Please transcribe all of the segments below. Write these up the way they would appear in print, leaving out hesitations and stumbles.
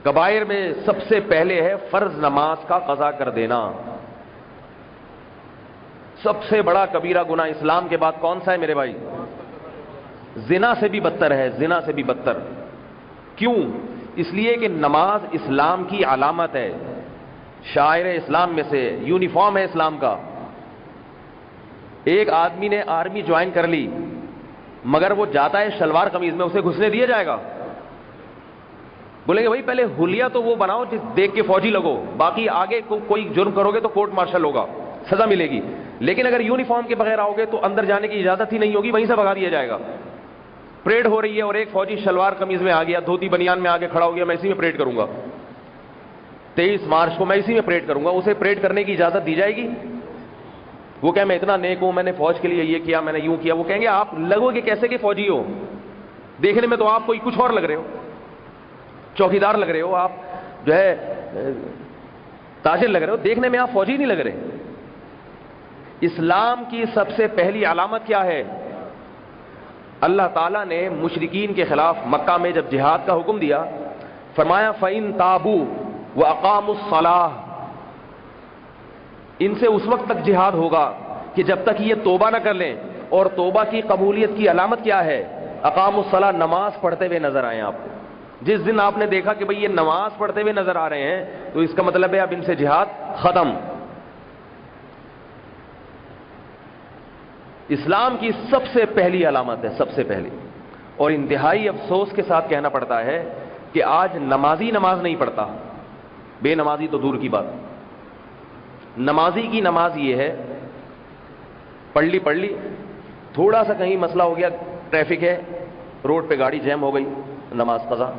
کبائر میں سب سے پہلے ہے فرض نماز کا قضا کر دینا. سب سے بڑا کبیرہ گناہ اسلام کے بعد کون سا ہے میرے بھائی؟ زنا سے بھی بدتر ہے, زنا سے بھی بدتر. کیوں؟ اس لیے کہ نماز اسلام کی علامت ہے, شاعر اسلام میں سے, یونیفارم ہے اسلام کا. ایک آدمی نے آرمی جوائن کر لی مگر وہ جاتا ہے شلوار قمیض میں, اسے گھسنے دیا جائے گا؟ بولیں گے بھائی پہلے حلیہ تو وہ بناؤ جس دیکھ کے فوجی لگو, باقی آگے کوئی جرم کرو گے تو کورٹ مارشل ہوگا, سزا ملے گی. لیکن اگر یونیفارم کے بغیر آؤ گے تو اندر جانے کی اجازت ہی نہیں ہوگی, وہیں سے بھگا دیا جائے گا. پریڈ ہو رہی ہے اور ایک فوجی شلوار قمیض میں آ گیا, دھوتی بنیان میں آگے کھڑا ہو گیا, میں اسی میں پریڈ کروں گا, 23 مارچ کو میں اسی میں پریڈ کروں گا. اسے پریڈ کرنے کی اجازت دی جائے گی؟ وہ کہ میں اتنا نیک ہوں, میں نے فوج کے لیے یہ کیا, میں نے یوں کیا. وہ کہیں گے آپ لگو گے کیسے کہ فوجی ہو, دیکھنے میں تو آپ کوئی کچھ اور لگ رہے ہو, چوکیدار لگ رہے ہو, آپ جو ہے تاجر لگ رہے ہو, دیکھنے میں آپ فوجی نہیں لگ رہے. اسلام کی سب سے پہلی علامت کیا ہے؟ اللہ تعالیٰ نے مشرکین کے خلاف مکہ میں جب جہاد کا حکم دیا, فرمایا فَإِن تَابُوا وَأَقَامُوا الصَّلَاةَ, ان سے اس وقت تک جہاد ہوگا کہ جب تک یہ توبہ نہ کر لیں. اور توبہ کی قبولیت کی علامت کیا ہے؟ اقاموا الصلاۃ, نماز پڑھتے ہوئے نظر آئیں آپ کو. جس دن آپ نے دیکھا کہ بھئی یہ نماز پڑھتے ہوئے نظر آ رہے ہیں تو اس کا مطلب ہے اب ان سے جہاد ختم. اسلام کی سب سے پہلی علامت ہے, سب سے پہلی. اور انتہائی افسوس کے ساتھ کہنا پڑتا ہے کہ آج نمازی نماز نہیں پڑھتا, بے نمازی تو دور کی بات. نمازی کی نماز یہ ہے, پڑھ لی, تھوڑا سا کہیں مسئلہ ہو گیا, ٹریفک ہے, روڈ پہ گاڑی جیم ہو گئی, نماز قضا.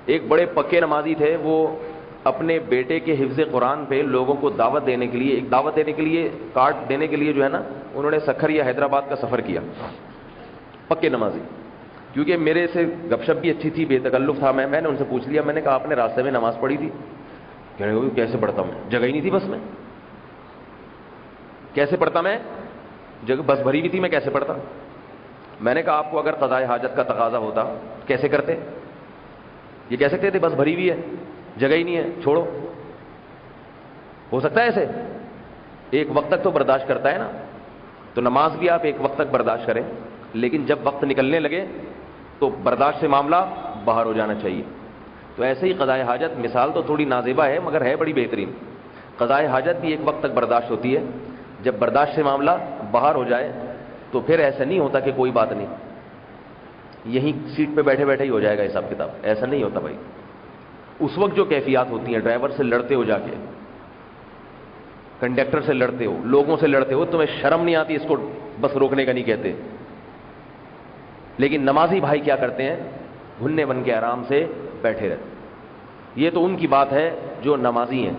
ایک بڑے پکے نمازی تھے, وہ اپنے بیٹے کے حفظ قرآن پہ لوگوں کو دعوت دینے کے لیے, کارڈ دینے کے لیے جو ہے نا, انہوں نے سکھر یا حیدرآباد کا سفر کیا. پکے نمازی, کیونکہ میرے سے گپ شپ بھی اچھی تھی, بے تکلف تھا. میں نے ان سے پوچھ لیا, میں نے کہا آپ نے راستے میں نماز پڑھی تھی؟ کہنے لگے کیسے پڑھتا ہوں, جگہ ہی نہیں تھی بس میں. کیسے پڑھتا میں, جگہ بس بھری ہوئی تھی, میں کیسے پڑھتا؟ میں نے کہا آپ کو اگر قضاء حاجت کا تقاضا ہوتا کیسے کرتے؟ یہ کہہ سکتے تھے بس بھری ہوئی ہے, جگہ ہی نہیں ہے, چھوڑو. ہو سکتا ہے ایسے؟ ایک وقت تک تو برداشت کرتا ہے نا. تو نماز بھی آپ ایک وقت تک برداشت کریں, لیکن جب وقت نکلنے لگے تو برداشت سے معاملہ باہر ہو جانا چاہیے. تو ایسے ہی قضاء حاجت, مثال تو تھوڑی نازیبا ہے مگر ہے بڑی بہترین. قضاء حاجت بھی ایک وقت تک برداشت ہوتی ہے, جب برداشت سے معاملہ باہر ہو جائے تو پھر ایسا نہیں ہوتا کہ کوئی بات نہیں, یہیں سیٹ پہ بیٹھے بیٹھے ہی ہو جائے گا حساب کتاب. ایسا نہیں ہوتا بھائی. اس وقت جو کیفیات ہوتی ہیں, ڈرائیور سے لڑتے ہو, جا کے کنڈکٹر سے لڑتے ہو, لوگوں سے لڑتے ہو, تمہیں شرم نہیں آتی؟ اس کو بس روکنے کا نہیں کہتے. لیکن نمازی بھائی کیا کرتے ہیں, گھننے بن کے آرام سے بیٹھے رہتے. یہ تو ان کی بات ہے جو نمازی ہیں.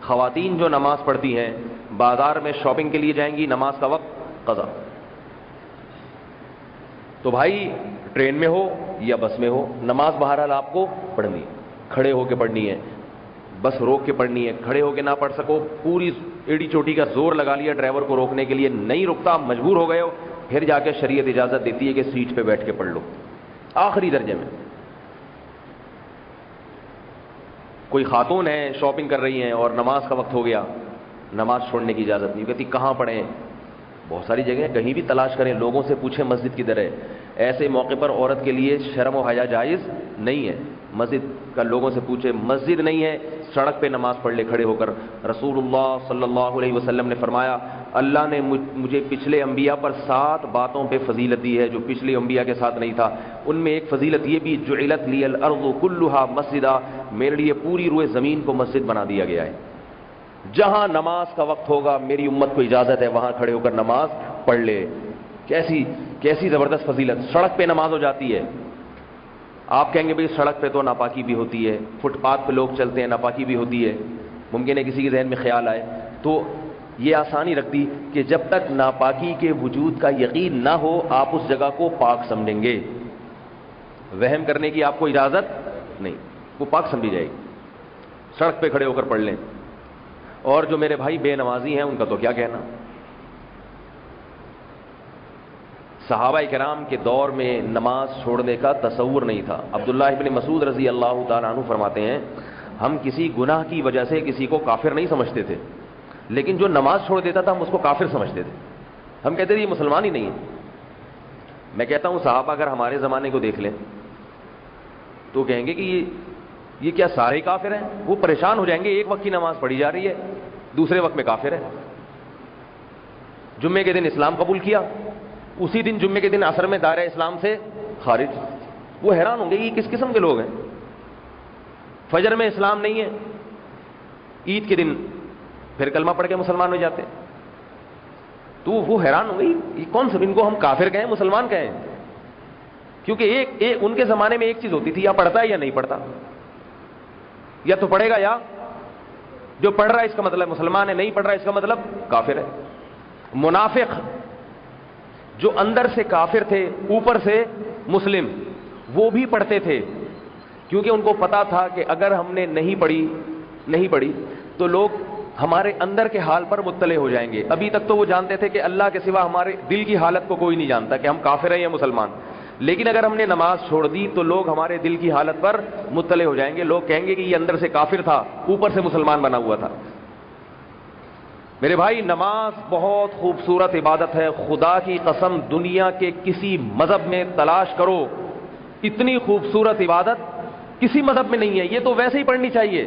خواتین جو نماز پڑھتی ہیں, بازار میں شاپنگ کے لیے جائیں گی, نماز کا وقت قضا. تو بھائی ٹرین میں ہو یا بس میں ہو, نماز بہرحال آپ کو پڑھنی ہے, کھڑے ہو کے پڑھنی ہے, بس روک کے پڑھنی ہے. کھڑے ہو کے نہ پڑھ سکو, پوری ایڑی چوٹی کا زور لگا لیا ڈرائیور کو روکنے کے لیے, نہیں رکتا, مجبور ہو گئے ہو, پھر جا کے شریعت اجازت دیتی ہے کہ سیٹ پہ بیٹھ کے پڑھ لو آخری درجے میں. کوئی خاتون ہے شاپنگ کر رہی ہیں اور نماز کا وقت ہو گیا, نماز چھوڑنے کی اجازت نہیں, کہتی کہاں پڑھیں؟ بہت ساری جگہیں, کہیں بھی تلاش کریں, لوگوں سے پوچھیں مسجد کدھر ہے. ایسے موقع پر عورت کے لیے شرم و حیا جائز نہیں ہے. مسجد کا لوگوں سے پوچھے, مسجد نہیں ہے, سڑک پہ نماز پڑھ لے کھڑے ہو کر. رسول اللہ صلی اللہ علیہ وسلم نے فرمایا, اللہ نے مجھے پچھلے انبیاء پر 7 باتوں پہ فضیلت دی ہے جو پچھلے انبیاء کے ساتھ نہیں تھا. ان میں ایک فضیلت یہ بھی, جعلت لی الارض کلھا مسجدا, میرے لیے پوری روئے زمین کو مسجد بنا دیا گیا ہے. جہاں نماز کا وقت ہوگا میری امت کو اجازت ہے وہاں کھڑے ہو کر نماز پڑھ لے. کیسی زبردست فضیلت. سڑک پہ نماز ہو جاتی ہے. آپ کہیں گے بھئی سڑک پہ تو ناپاکی بھی ہوتی ہے, فٹ پاتھ پہ لوگ چلتے ہیں, ناپاکی بھی ہوتی ہے, ممکن ہے کسی کے ذہن میں خیال آئے. تو یہ آسانی رکھتی کہ جب تک ناپاکی کے وجود کا یقین نہ ہو آپ اس جگہ کو پاک سمجھیں گے. وہم کرنے کی آپ کو اجازت نہیں, وہ پاک سمجھی جائے گی. سڑک پہ کھڑے ہو کر پڑھ لیں. اور جو میرے بھائی بے نمازی ہیں ان کا تو کیا کہنا. صحابہ کرام کے دور میں نماز چھوڑنے کا تصور نہیں تھا. عبداللہ ابن مسعود رضی اللہ تعالیٰ عنہ فرماتے ہیں ہم کسی گناہ کی وجہ سے کسی کو کافر نہیں سمجھتے تھے, لیکن جو نماز چھوڑ دیتا تھا ہم اس کو کافر سمجھتے تھے. ہم کہتے تھے یہ مسلمان ہی نہیں ہے. میں کہتا ہوں صحابہ اگر ہمارے زمانے کو دیکھ لیں تو کہیں گے کہ یہ کیا سارے ہی کافر ہیں؟ وہ پریشان ہو جائیں گے, ایک وقت کی نماز پڑھی جا رہی ہے, دوسرے وقت میں کافر ہے. جمعے کے دن اسلام قبول کیا, اسی دن جمعے کے دن عصر میں دائرہ اسلام سے خارج. وہ حیران ہوں گے یہ کس قسم کے لوگ ہیں. فجر میں اسلام نہیں ہے, عید کے دن پھر کلمہ پڑھ کے مسلمان ہو جاتے. تو وہ حیران ہوں گے یہ کون سا, ان کو ہم کافر کہیں مسلمان کہیں؟ کیونکہ ایک ان کے زمانے میں ایک چیز ہوتی تھی, یا پڑھتا ہے یا نہیں پڑھتا, یا تو پڑھے گا یا جو پڑھ رہا ہے اس کا مطلب مسلمان ہے, نہیں پڑھ رہا ہے اس کا مطلب کافر ہے. منافق جو اندر سے کافر تھے اوپر سے مسلم, وہ بھی پڑھتے تھے کیونکہ ان کو پتا تھا کہ اگر ہم نے نہیں پڑھی تو لوگ ہمارے اندر کے حال پر مطلع ہو جائیں گے. ابھی تک تو وہ جانتے تھے کہ اللہ کے سوا ہمارے دل کی حالت کو کوئی نہیں جانتا کہ ہم کافر ہیں یا مسلمان, لیکن اگر ہم نے نماز چھوڑ دی تو لوگ ہمارے دل کی حالت پر مطلع ہو جائیں گے. لوگ کہیں گے کہ یہ اندر سے کافر تھا اوپر سے مسلمان بنا ہوا تھا. میرے بھائی نماز بہت خوبصورت عبادت ہے. خدا کی قسم دنیا کے کسی مذہب میں تلاش کرو, اتنی خوبصورت عبادت کسی مذہب میں نہیں ہے. یہ تو ویسے ہی پڑھنی چاہیے.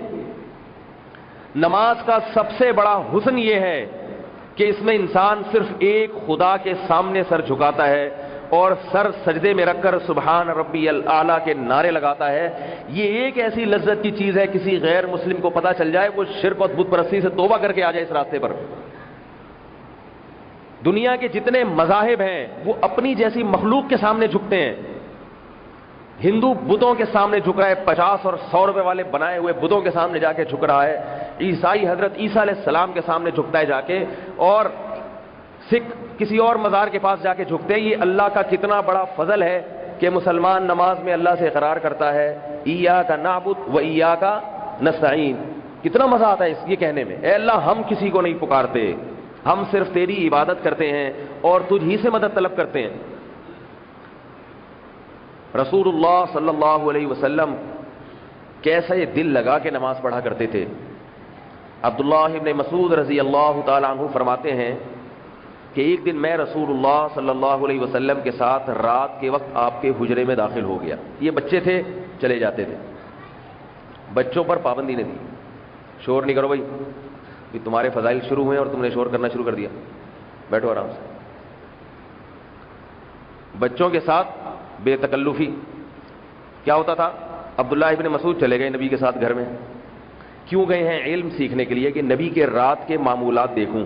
نماز کا سب سے بڑا حسن یہ ہے کہ اس میں انسان صرف ایک خدا کے سامنے سر جھکاتا ہے اور سر سجدے میں رکھ کر سبحان ربی الاعلیٰ کے نعرے لگاتا ہے. یہ ایک ایسی لذت کی چیز ہے, کسی غیر مسلم کو پتہ چل جائے وہ شرک اور بت پرستی سے توبہ کر کے آ جائے اس راستے پر. دنیا کے جتنے مذاہب ہیں وہ اپنی جیسی مخلوق کے سامنے جھکتے ہیں. ہندو بتوں کے سامنے جھک رہا ہے, 50 اور 100 روپے والے بنائے ہوئے بتوں کے سامنے جا کے جھک رہا ہے. عیسائی حضرت عیسیٰ علیہ السلام کے سامنے جھکتا ہے جا کے, اور سکھ کسی اور مزار کے پاس جا کے جھکتے ہیں. یہ اللہ کا کتنا بڑا فضل ہے کہ مسلمان نماز میں اللہ سے اقرار کرتا ہے ایاک نعبد و ایاک نستعین. کتنا مزہ آتا ہے یہ کہنے میں, اے اللہ ہم کسی کو نہیں پکارتے, ہم صرف تیری عبادت کرتے ہیں اور تجھ ہی سے مدد طلب کرتے ہیں. رسول اللہ صلی اللہ علیہ وسلم کیسا یہ دل لگا کے نماز پڑھا کرتے تھے. عبداللہ ابن مسعود رضی اللہ تعالیٰ عنہ فرماتے ہیں کہ ایک دن میں رسول اللہ صلی اللہ علیہ وسلم کے ساتھ رات کے وقت آپ کے حجرے میں داخل ہو گیا. یہ بچے تھے, چلے جاتے تھے. بچوں پر پابندی نہیں دی, شور نہیں کرو بھائی, تمہارے فضائل شروع ہوئے اور تم نے شور کرنا شروع کر دیا, بیٹھو آرام سے. بچوں کے ساتھ بے تکلفی. کیا ہوتا تھا, عبداللہ ابن مسعود چلے گئے نبی کے ساتھ گھر میں. کیوں گئے ہیں؟ علم سیکھنے کے لیے کہ نبی کے رات کے معمولات دیکھوں.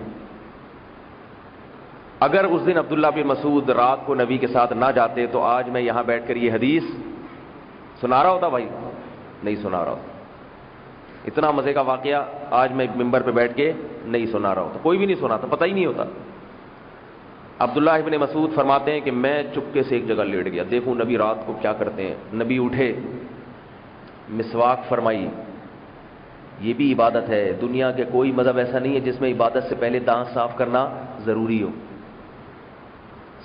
اگر اس دن عبداللہ بن مسعود رات کو نبی کے ساتھ نہ جاتے تو آج میں یہاں بیٹھ کر یہ حدیث سنا رہا ہوتا. بھائی نہیں سنا رہا ہوتا. اتنا مزے کا واقعہ آج میں ممبر پہ بیٹھ کے نہیں سنا رہا ہوتا, کوئی بھی نہیں سناتا, پتہ ہی نہیں ہوتا. عبداللہ ابن مسعود فرماتے ہیں کہ میں چپکے سے ایک جگہ لیٹ گیا, دیکھوں نبی رات کو کیا کرتے ہیں. نبی اٹھے, مسواک فرمائی. یہ بھی عبادت ہے. دنیا کے کوئی مذہب ایسا نہیں ہے جس میں عبادت سے پہلے دانت صاف کرنا ضروری ہو.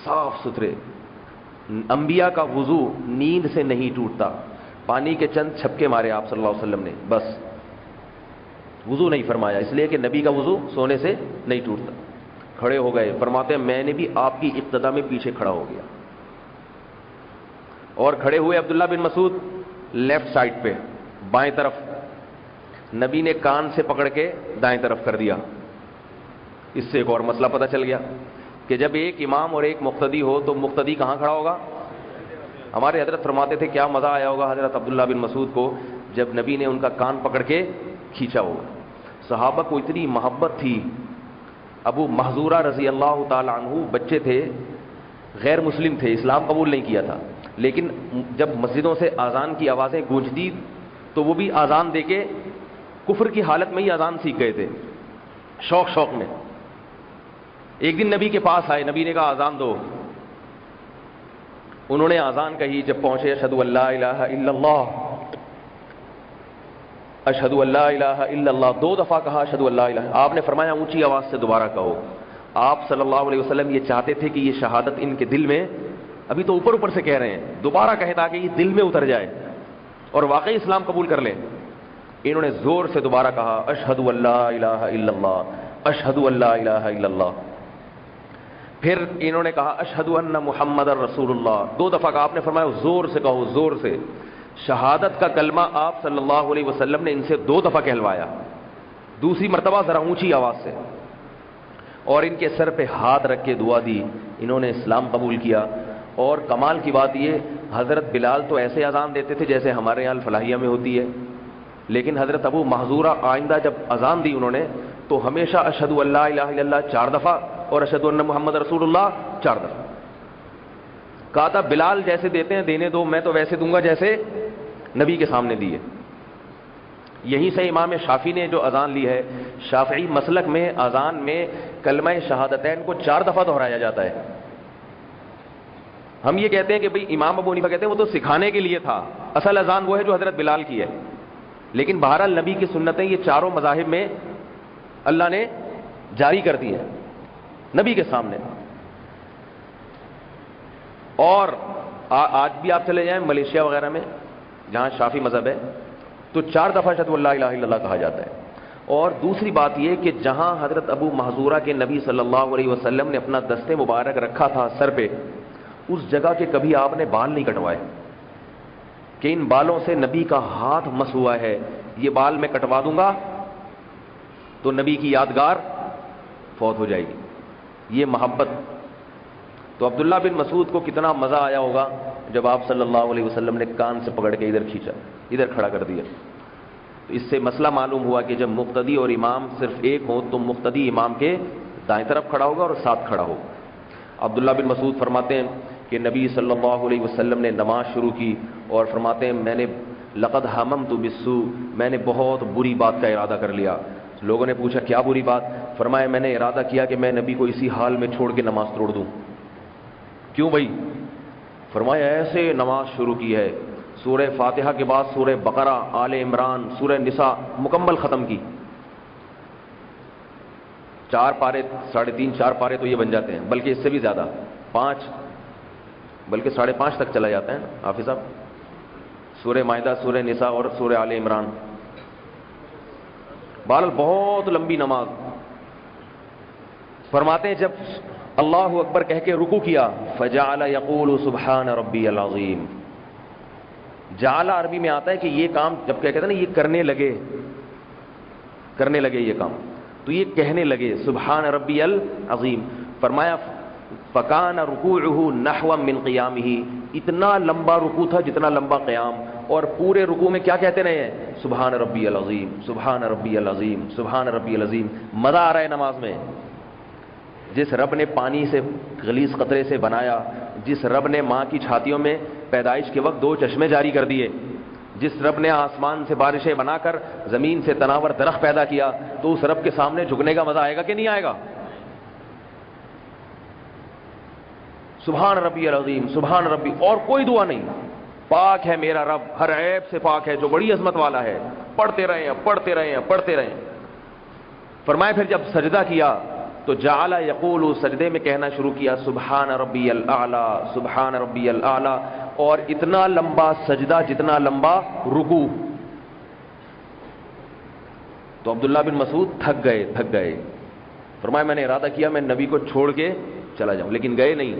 صاف ستھرے. انبیاء کا وضو نیند سے نہیں ٹوٹتا, پانی کے چند چھپکے مارے آپ صلی اللہ علیہ وسلم نے, بس وضو نہیں فرمایا, اس لیے کہ نبی کا وضو سونے سے نہیں ٹوٹتا. کھڑے ہو گئے, فرماتے ہیں میں نے بھی آپ کی اقتدا میں پیچھے کھڑا ہو گیا. اور کھڑے ہوئے عبداللہ بن مسعود لیفٹ سائڈ پہ بائیں طرف, نبی نے کان سے پکڑ کے دائیں طرف کر دیا. اس سے ایک اور مسئلہ پتہ چل گیا کہ جب ایک امام اور ایک مقتدی ہو تو مقتدی کہاں کھڑا ہوگا. ہمارے حضرت فرماتے تھے کیا مزہ آیا ہوگا حضرت عبداللہ بن مسعود کو جب نبی نے ان کا کان پکڑ کے کھینچا ہوگا. صحابہ کو اتنی محبت تھی. ابو محذورہ رضی اللہ تعالی عنہ بچے تھے, غیر مسلم تھے, اسلام قبول نہیں کیا تھا, لیکن جب مسجدوں سے اذان کی آوازیں گونجتی تو وہ بھی اذان دے کے کفر کی حالت میں ہی اذان سیکھ گئے تھے, شوق میں. ایک دن نبی کے پاس آئے, نبی نے کہا اذان دو. انہوں نے اذان کہی. جب پہنچے اشہد ان لا الہ الا اللہ, اشہد ان لا الہ الا اللہ, 2 دفعہ کہا اشہد ان لا الہ. آپ نے فرمایا اونچی آواز سے دوبارہ کہو. آپ صلی اللہ علیہ وسلم یہ چاہتے تھے کہ یہ شہادت ان کے دل میں، ابھی تو اوپر اوپر سے کہہ رہے ہیں، دوبارہ کہے تاکہ یہ دل میں اتر جائے اور واقعی اسلام قبول کر لیں۔ انہوں نے زور سے دوبارہ کہا اشہد ان لا الہ الا اللہ، اشہد ان لا الہ الا اللہ۔ پھر انہوں نے کہا اشہد ان محمد رسول اللہ، 2 دفعہ کہا۔ آپ نے فرمایا زور سے کہو، زور سے۔ شہادت کا کلمہ آپ صلی اللہ علیہ وسلم نے ان سے 2 دفعہ کہلوایا، دوسری مرتبہ ذرا اونچی آواز سے، اور ان کے سر پہ ہاتھ رکھ کے دعا دی، انہوں نے اسلام قبول کیا۔ اور کمال کی بات یہ، حضرت بلال تو ایسے اذان دیتے تھے جیسے ہمارے یہاں الفلاحیہ میں ہوتی ہے، لیکن حضرت ابو محذورہ آئندہ جب اذان دی انہوں نے تو ہمیشہ اشہد ان لا الہ الا اللہ 4 دفعہ اور اشہد ان محمد رسول اللہ 4 دفعہ۔ کہا تھا بلال جیسے دیتے ہیں دینے دو، میں تو ویسے دوں گا جیسے نبی کے سامنے دیے۔ یہیں سے امام شافعی نے جو اذان لی ہے، شافعی مسلک میں اذان میں کلمہ شہادتین کو 4 دفعہ دہرایا جاتا ہے۔ ہم یہ کہتے ہیں کہ بھئی امام ابو حنیفہ کہتے ہیں وہ تو سکھانے کے لیے تھا، اصل اذان وہ ہے جو حضرت بلال کی ہے، لیکن بہرحال نبی کی سنتیں یہ چاروں مذاہب میں اللہ نے جاری کر دی ہیں نبی کے سامنے۔ اور آج بھی آپ چلے جائیں ملیشیا وغیرہ میں جہاں شافعی مذہب ہے تو 4 دفعہ اشہد ان لا الہ الا اللہ کہا جاتا ہے۔ اور دوسری بات یہ کہ جہاں حضرت ابو محذورہ کے نبی صلی اللہ علیہ وسلم نے اپنا دست مبارک رکھا تھا سر پہ، اس جگہ کے کبھی آپ نے بال نہیں کٹوائے کہ ان بالوں سے نبی کا ہاتھ مس ہوا ہے، یہ بال میں کٹوا دوں گا تو نبی کی یادگار فوت ہو جائے گی، یہ محبت۔ تو عبداللہ بن مسعود کو کتنا مزہ آیا ہوگا جب آپ صلی اللہ علیہ وسلم نے کان سے پکڑ کے ادھر کھینچا، ادھر کھڑا کر دیا۔ تو اس سے مسئلہ معلوم ہوا کہ جب مقتدی اور امام صرف ایک ہو تو مقتدی امام کے دائیں طرف کھڑا ہوگا اور ساتھ کھڑا ہوگا۔ عبداللہ بن مسعود فرماتے ہیں کہ نبی صلی اللہ علیہ وسلم نے نماز شروع کی اور فرماتے ہیں میں نے لقد حممت بالسوء، میں نے بہت بری بات کا ارادہ کر لیا۔ لوگوں نے پوچھا کیا بری بات؟ فرمایا میں نے ارادہ کیا کہ میں نبی کو اسی حال میں چھوڑ کے نماز توڑ دوں۔ کیوں بھائی؟ فرمایا ایسے نماز شروع کی ہے، سورہ فاتحہ کے بعد سورہ بقرہ، آل عمران، سورہ نساء مکمل ختم کی، 4 پارے، 3.5 4 پارے تو یہ بن جاتے ہیں، بلکہ اس سے بھی زیادہ، 5 بلکہ 5.5 تک چلا جاتا ہے نا حافظ صاحب، سورہ مائدہ، سورہ نساء اور سورہ آل عمران، بہرحال بہت لمبی نماز۔ فرماتے ہیں جب اللہ اکبر کہہ کے رکوع کیا، فجعل یقول سبحان ربی العظیم، جعل عربی میں آتا ہے کہ یہ کام جب کہتے ہیں نا یہ کرنے لگے یہ کام، تو یہ کہنے لگے سبحان ربی العظیم۔ فرمایا فکان رکوعہ نحوا من قیامہ، اتنا لمبا رکوع تھا جتنا لمبا قیام، اور پورے رکوع میں کیا کہتے رہے ہیں؟ سبحان ربی العظیم، سبحان ربی العظیم، سبحان ربی العظیم۔ مزہ آ رہا ہے نماز میں۔ جس رب نے پانی سے غلیظ قطرے سے بنایا، جس رب نے ماں کی چھاتیوں میں پیدائش کے وقت 2 چشمے جاری کر دیے، جس رب نے آسمان سے بارشیں بنا کر زمین سے تناور درخت پیدا کیا، تو اس رب کے سامنے جھکنے کا مزہ آئے گا کہ نہیں آئے گا؟ سبحان ربی العظیم، سبحان ربی، اور کوئی دعا نہیں، پاک ہے میرا رب، ہر عیب سے پاک ہے، جو بڑی عظمت والا ہے، پڑھتے رہے ہیں پڑھتے رہے ہیں پڑھتے رہے ہیں۔ فرمایا پھر جب سجدہ کیا تو جعل یقول، سجدے میں کہنا شروع کیا سبحان ربی الاعلی، سبحان ربی الاعلی، اور اتنا لمبا سجدہ جتنا لمبا رکوع۔ تو عبداللہ بن مسعود تھک گئے۔ فرمایا میں نے ارادہ کیا میں نبی کو چھوڑ کے چلا جاؤں، لیکن گئے نہیں۔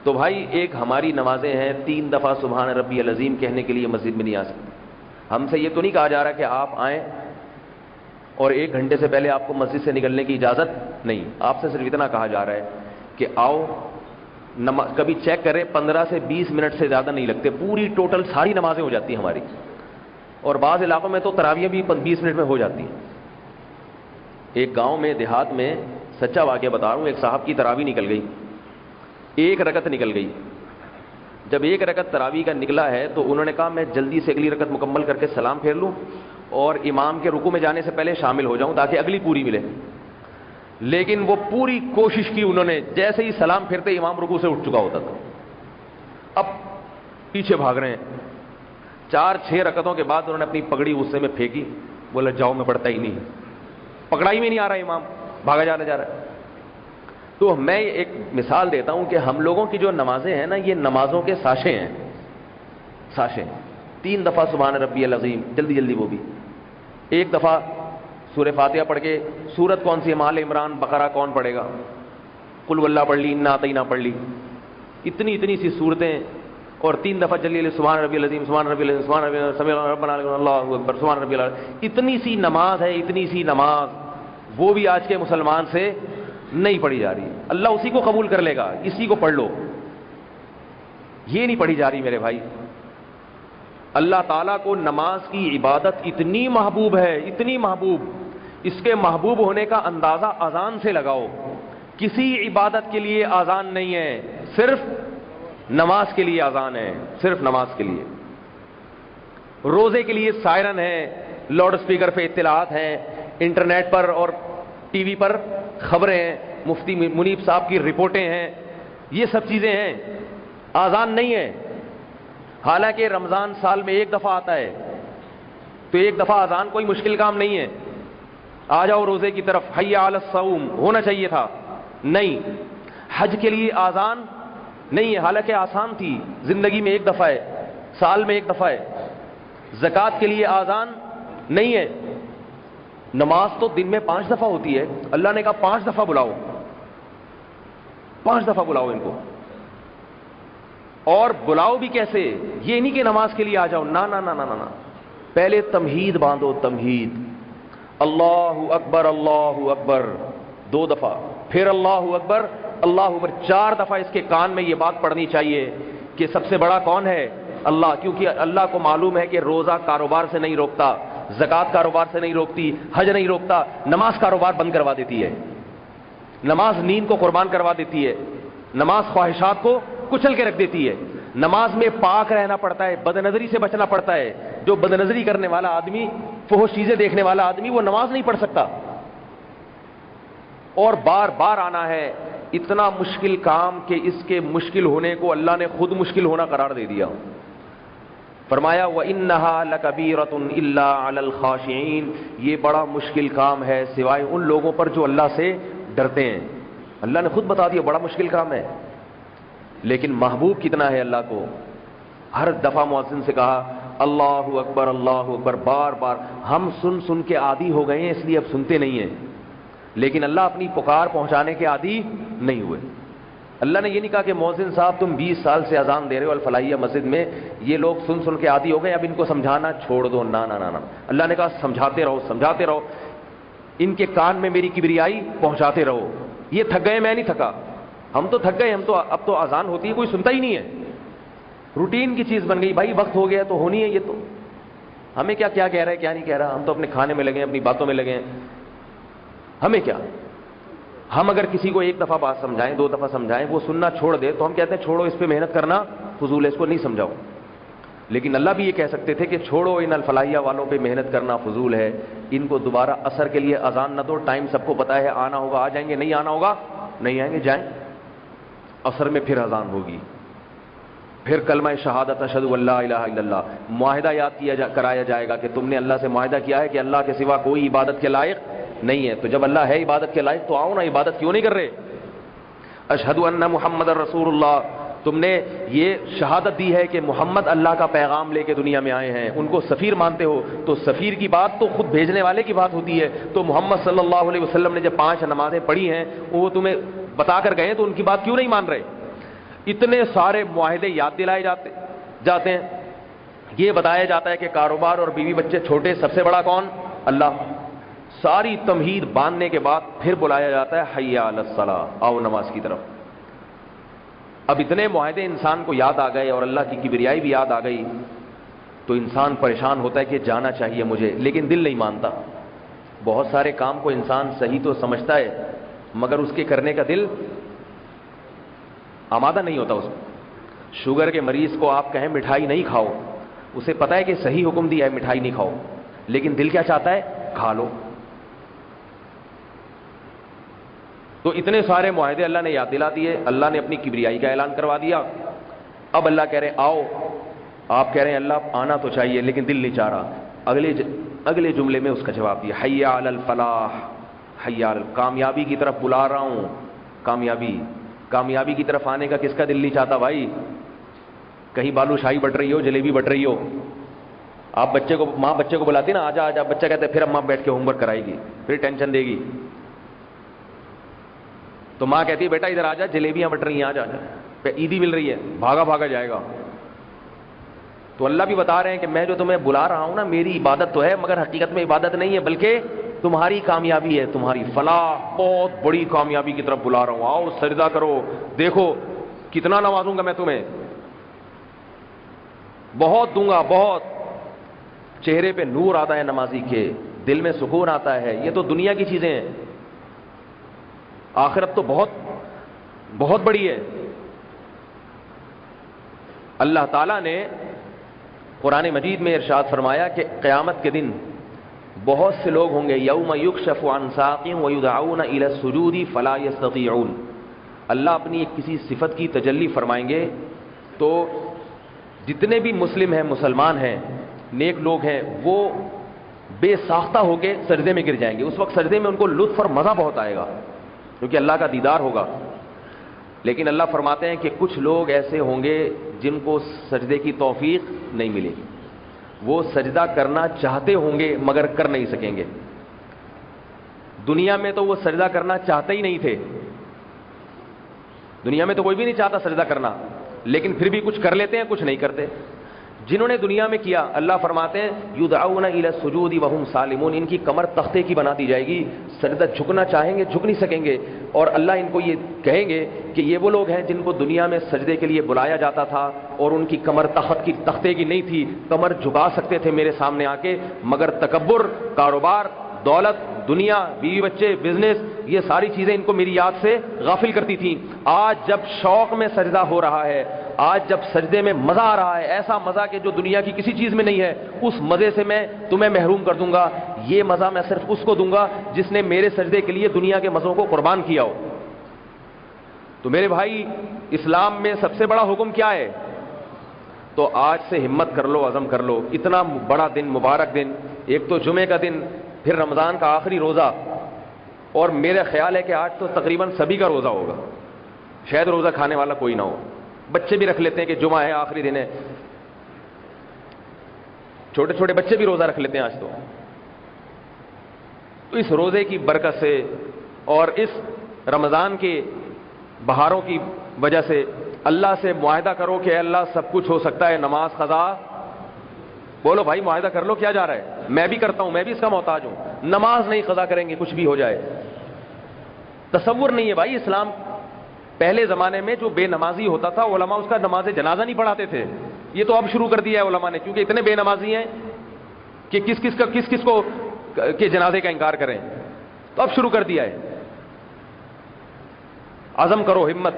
تو بھائی ایک ہماری نمازیں ہیں 3 دفعہ سبحان ربی العظیم کہنے کے لیے مسجد میں نہیں آ سکتے۔ ہم سے یہ تو نہیں کہا جا رہا کہ آپ آئیں اور 1 گھنٹے سے پہلے آپ کو مسجد سے نکلنے کی اجازت نہیں، آپ سے صرف اتنا کہا جا رہا ہے کہ آؤ کبھی چیک کریں 15 سے 20 منٹ سے زیادہ نہیں لگتے، پوری ٹوٹل ساری نمازیں ہو جاتی ہیں ہماری، اور بعض علاقوں میں تو تراویح بھی 20 منٹ میں ہو جاتی ہیں۔ ایک گاؤں میں دیہات میں سچا واقعہ بتا رہا ہوں، ایک صاحب کی تراویح نکل گئی، 1 رکعت نکل گئی۔ جب 1 رکعت تراویح کا نکلا ہے تو انہوں نے کہا میں جلدی سے اگلی رکعت مکمل کر کے سلام پھیر لوں اور امام کے رکوع میں جانے سے پہلے شامل ہو جاؤں تاکہ اگلی پوری ملے۔ لیکن وہ پوری کوشش کی انہوں نے، جیسے ہی سلام پھرتے امام رکوع سے اٹھ چکا ہوتا تھا، اب پیچھے بھاگ رہے ہیں۔ 4-6 رکعتوں کے بعد انہوں نے اپنی پگڑی غصے میں پھینکی، بولا جاؤ میں پڑھتا ہی نہیں، پکڑائی میں نہیں آ رہا امام، بھاگا جا رہا ہے. تو میں ایک مثال دیتا ہوں کہ ہم لوگوں کی جو نمازیں ہیں نا، یہ نمازوں کے ساشے ہیں، ساشے. 3 دفعہ سبحان ربی العظیم، جلدی جلدی وہ بھی. 1 دفعہ سورہ فاتحہ پڑھ کے سورت کون سی ہے، آل عمران بقرہ کون پڑھے گا، قل واللہ پڑھ لی، انا اعطینہ پڑھ لی، اتنی سی صورتیں. اور 3 دفعہ جلدی جلدی سبحان ربی العظیم، سبحان ربی العظیم، سبحان ربی العظیم، سمیع ربنا اللہ اکبر، سبحان ربی العظیم. اتنی سی نماز ہے، اتنی سی نماز، وہ بھی آج کے مسلمان سے نہیں پڑھی جا رہی. اللہ اسی کو قبول کر لے گا، اسی کو پڑھ لو. یہ نہیں پڑھی جا رہی میرے بھائی. اللہ تعالیٰ کو نماز کی عبادت اتنی محبوب ہے، اتنی محبوب، اس کے محبوب ہونے کا اندازہ اذان سے لگاؤ. کسی عبادت کے لیے اذان نہیں ہے، صرف نماز کے لیے اذان ہے، صرف نماز کے لیے. روزے کے لیے سائرن ہے، لاؤڈ اسپیکر پہ اطلاعات ہیں، انٹرنیٹ پر اور ٹی وی پر خبریں ہیں، مفتی منیب صاحب کی رپورٹیں ہیں، یہ سب چیزیں ہیں. اذان نہیں ہے. حالانکہ رمضان سال میں 1 دفعہ آتا ہے، تو 1 دفعہ اذان کوئی مشکل کام نہیں ہے. آ جاؤ روزے کی طرف، حی علی الصوم ہونا چاہیے تھا، نہیں. حج کے لیے اذان نہیں ہے، حالانکہ آسان تھی، زندگی میں 1 دفعہ ہے، سال میں 1 دفعہ ہے. زکوٰۃ کے لیے اذان نہیں ہے. نماز تو دن میں 5 دفعہ ہوتی ہے، اللہ نے کہا 5 دفعہ بلاؤ، 5 دفعہ بلاؤ ان کو. اور بلاؤ بھی کیسے، یہ نہیں کہ نماز کے لیے آ جاؤ، نہ نہ نہ نہ نہ، پہلے تمہید باندھو، تمہید. اللہ اکبر، اللہ اکبر 2 دفعہ، پھر اللہ اکبر، اللہ اکبر 4 دفعہ. اس کے کان میں یہ بات پڑھنی چاہیے کہ سب سے بڑا کون ہے، اللہ. کیونکہ اللہ کو معلوم ہے کہ روزہ کاروبار سے نہیں روکتا، زکوٰۃ کاروبار سے نہیں روکتی، حج نہیں روکتا، نماز کاروبار بند کروا دیتی ہے. نماز نیند کو قربان کروا دیتی ہے، نماز خواہشات کو کچل کے رکھ دیتی ہے. نماز میں پاک رہنا پڑتا ہے، بد نظری سے بچنا پڑتا ہے. جو بد نظری کرنے والا آدمی، فحش چیزیں دیکھنے والا آدمی، وہ نماز نہیں پڑھ سکتا. اور بار بار آنا ہے. اتنا مشکل کام کہ اس کے مشکل ہونے کو اللہ نے خود مشکل ہونا قرار دے دیا. فرمایا وَإِنَّهَا لَكَبِيرَةٌ إِلَّا عَلَى الْخَاشِعِينَ، یہ بڑا مشکل کام ہے سوائے ان لوگوں پر جو اللہ سے ڈرتے ہیں. اللہ نے خود بتا دیا بڑا مشکل کام ہے. لیکن محبوب کتنا ہے اللہ کو. ہر دفعہ مؤذن سے کہا اللہ اکبر، اللہ اکبر، بار بار. ہم سن کے عادی ہو گئے ہیں، اس لیے اب سنتے نہیں ہیں. لیکن اللہ اپنی پکار پہنچانے کے عادی نہیں ہوئے. اللہ نے یہ نہیں کہا کہ مؤذن صاحب تم 20 سال سے اذان دے رہے ہو الفلاحیہ مسجد میں، یہ لوگ سن کے عادی ہو گئے، اب ان کو سمجھانا چھوڑ دو. نہ نہ نہ، اللہ نے کہا سمجھاتے رہو، سمجھاتے رہو، ان کے کان میں میری کبریائی پہنچاتے رہو. یہ تھک گئے، میں نہیں تھکا، ہم تو تھک گئے. ہم تو اب تو اذان ہوتی ہے کوئی سنتا ہی نہیں ہے، روٹین کی چیز بن گئی. بھائی وقت ہو گیا تو ہونی ہے. یہ تو ہمیں کیا کہہ رہا ہے کیا نہیں کہہ رہا، ہم تو اپنے کھانے میں لگے ہیں، اپنی باتوں میں لگے ہیں. ہمیں کیا. ہم اگر کسی کو 1 دفعہ بات سمجھائیں، 2 دفعہ سمجھائیں، وہ سننا چھوڑ دے تو ہم کہتے ہیں چھوڑو، اس پہ محنت کرنا فضول ہے، اس کو نہیں سمجھاؤ. لیکن اللہ بھی یہ کہہ سکتے تھے کہ چھوڑو ان الفلاحیہ والوں پہ محنت کرنا فضول ہے، ان کو دوبارہ عصر کے لیے اذان نہ دو. ٹائم سب کو پتہ ہے، آنا ہوگا آ جائیں گے، نہیں آنا ہوگا نہیں آئیں گے، جائیں. عصر میں پھر اذان ہوگی، پھر کلمہ شہادت اشہد ان لا الہ الا اللہ، معاہدہ یاد کرایا جائے گا کہ تم نے اللہ سے معاہدہ کیا ہے کہ اللہ کے سوا کوئی عبادت کے لائق نہیں ہے. تو جب اللہ ہے عبادت کے لائق تو آؤ نا، عبادت کیوں نہیں کر رہے. اشہد ان محمد رسول اللہ، تم نے یہ شہادت دی ہے کہ محمد اللہ کا پیغام لے کے دنیا میں آئے ہیں، ان کو سفیر مانتے ہو، تو سفیر کی بات تو خود بھیجنے والے کی بات ہوتی ہے. تو محمد صلی اللہ علیہ وسلم نے جب 5 نمازیں پڑھی ہیں، وہ تمہیں بتا کر گئے، تو ان کی بات کیوں نہیں مان رہے. اتنے سارے معاہدے یاد دلائے جاتے ہیں. یہ بتایا جاتا ہے کہ کاروبار اور بیوی بچے چھوٹے، سب سے بڑا کون، اللہ. ساری تمہید باندھنے کے بعد پھر بلایا جاتا ہے حی علی الصلاۃ، آؤ نماز کی طرف. اب اتنے معاہدے انسان کو یاد آ گئے اور اللہ کی کبریائی بھی یاد آ گئی، تو انسان پریشان ہوتا ہے کہ جانا چاہیے مجھے، لیکن دل نہیں مانتا. بہت سارے کام کو انسان صحیح تو سمجھتا ہے، مگر اس کے کرنے کا دل آمادہ نہیں ہوتا. اس کو شوگر کے مریض کو آپ کہیں مٹھائی نہیں کھاؤ، اسے پتہ ہے کہ صحیح حکم دیا ہے مٹھائی نہیں کھاؤ، لیکن دل کیا چاہتا ہے، کھا لو. تو اتنے سارے معاہدے اللہ نے یاد دلا دیے، اللہ نے اپنی کبریائی کا اعلان کروا دیا. اب اللہ کہہ رہے ہیں آؤ، آپ کہہ رہے ہیں اللہ آنا تو چاہیے لیکن دل نہیں چاہ رہا. اگلے جملے میں اس کا جواب دیا حی علی الفلاح، حیال کامیابی کی طرف بلا رہا ہوں. کامیابی کی طرف آنے کا کس کا دل نہیں چاہتا بھائی؟ کہیں بالو شاہی بٹ رہی ہو, جلیبی بٹ رہی ہو, آپ بچے کو, ماں بچے کو بلاتی نا آجا آجا, بچہ کہتا ہے پھر اماں بیٹھ کے ہوم ورک کرائے گی, پھر ٹینشن دے گی, تو ماں کہتی ہے بیٹا ادھر آجا, جلیبیاں بٹ رہی ہیں, آجا آجا, عیدی مل رہی ہے, بھاگا بھاگا جائے گا. تو اللہ بھی بتا رہے ہیں کہ میں جو تمہیں بلا رہا ہوں نا, میری عبادت تو ہے مگر حقیقت میں عبادت نہیں ہے, بلکہ تمہاری کامیابی ہے, تمہاری فلاح, بہت بڑی کامیابی کی طرف بلا رہا ہوں. آؤ سجدہ کرو, دیکھو کتنا نوازوں گا میں تمہیں, بہت دوں گا بہت. چہرے پہ نور آتا ہے نمازی کے, دل میں سکون آتا ہے. یہ تو دنیا کی چیزیں ہیں, آخرت تو بہت بہت بڑی ہے. اللہ تعالیٰ نے قرآن مجید میں ارشاد فرمایا کہ قیامت کے دن بہت سے لوگ ہوں گے, یوم یکشف عن ساق ویدعون الی السجود فلا یستطیعون. اللہ اپنی ایک کسی صفت کی تجلی فرمائیں گے تو جتنے بھی مسلم ہیں, مسلمان ہیں, نیک لوگ ہیں, وہ بے ساختہ ہو کے سجدے میں گر جائیں گے. اس وقت سجدے میں ان کو لطف اور مزہ بہت آئے گا کیونکہ اللہ کا دیدار ہوگا. لیکن اللہ فرماتے ہیں کہ کچھ لوگ ایسے ہوں گے جن کو سجدے کی توفیق نہیں ملے گی, وہ سجدہ کرنا چاہتے ہوں گے مگر کر نہیں سکیں گے. دنیا میں تو وہ سجدہ کرنا چاہتے ہی نہیں تھے, دنیا میں تو کوئی بھی نہیں چاہتا سجدہ کرنا, لیکن پھر بھی کچھ کر لیتے ہیں, کچھ نہیں کرتے. جنہوں نے دنیا میں کیا, اللہ فرماتے ہیں یدعون الی السجود وہم سالمون, ان کی کمر تختے کی بنا دی جائے گی, سجدہ جھکنا چاہیں گے جھک نہیں سکیں گے. اور اللہ ان کو یہ کہیں گے کہ یہ وہ لوگ ہیں جن کو دنیا میں سجدے کے لیے بلایا جاتا تھا اور ان کی کمر تختے کی نہیں تھی, کمر جھکا سکتے تھے میرے سامنے آ کے, مگر تکبر, کاروبار, دولت, دنیا, بیوی بچے, بزنس, یہ ساری چیزیں ان کو میری یاد سے غافل کرتی تھیں. آج جب شوق میں سجدہ ہو رہا ہے, آج جب سجدے میں مزہ آ رہا ہے, ایسا مزہ کہ جو دنیا کی کسی چیز میں نہیں ہے, اس مزے سے میں تمہیں محروم کر دوں گا. یہ مزہ میں صرف اس کو دوں گا جس نے میرے سجدے کے لیے دنیا کے مزوں کو قربان کیا ہو. تو میرے بھائی, اسلام میں سب سے بڑا حکم کیا ہے؟ تو آج سے ہمت کر لو, عزم کر لو. اتنا بڑا دن, مبارک دن, ایک تو جمعے کا دن, پھر رمضان کا آخری روزہ, اور میرا خیال ہے کہ آج تو تقریباً سبھی کا روزہ ہوگا, شاید روزہ کھانے والا کوئی نہ ہو. بچے بھی رکھ لیتے ہیں کہ جمعہ ہے, آخری دن ہے, چھوٹے چھوٹے بچے بھی روزہ رکھ لیتے ہیں آج تو. تو اس روزے کی برکت سے اور اس رمضان کے بہاروں کی وجہ سے اللہ سے معاہدہ کرو کہ اے اللہ سب کچھ ہو سکتا ہے, نماز قضا. بولو بھائی, معاہدہ کر لو, کیا جا رہا ہے؟ میں بھی کرتا ہوں, میں بھی اس کا محتاج ہوں. نماز نہیں قضا کریں گے, کچھ بھی ہو جائے. تصور نہیں ہے بھائی اسلام. پہلے زمانے میں جو بے نمازی ہوتا تھا, علماء اس کا نماز جنازہ نہیں پڑھاتے تھے. یہ تو اب شروع کر دیا ہے علماء نے, کیونکہ اتنے بے نمازی ہیں کہ کس کس کو کے جنازے کا انکار کریں, تو اب شروع کر دیا ہے. عزم کرو, ہمت.